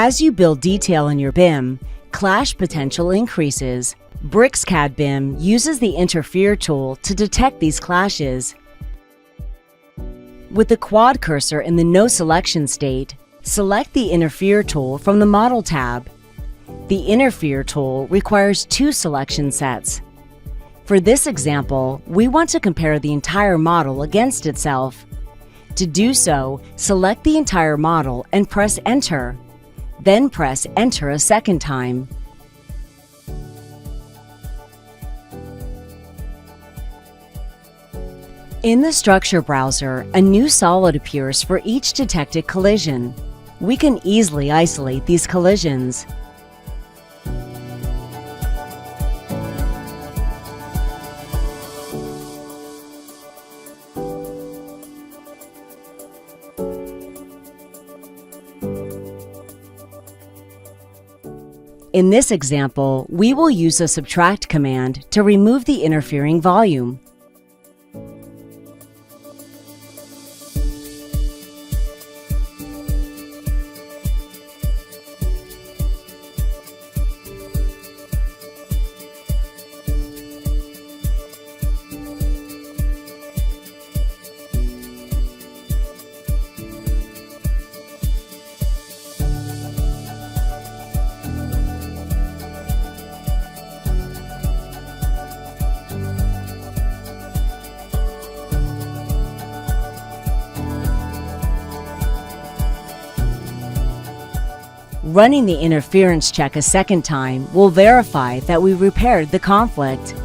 As you build detail in your BIM, clash potential increases. BricsCAD BIM uses the Interfere tool to detect these clashes. With the quad cursor in the No Selection state, select the Interfere tool from the Model tab. The Interfere tool requires 2 selection sets. For this example, we want to compare the entire model against itself. To do so, select the entire model and press Enter. Then press Enter a second time. In the Structure browser, a new solid appears for each detected collision. We can easily isolate these collisions. In this example, we will use the Subtract command to remove the interfering volume. Running the interference check a second time will verify that we repaired the conflict.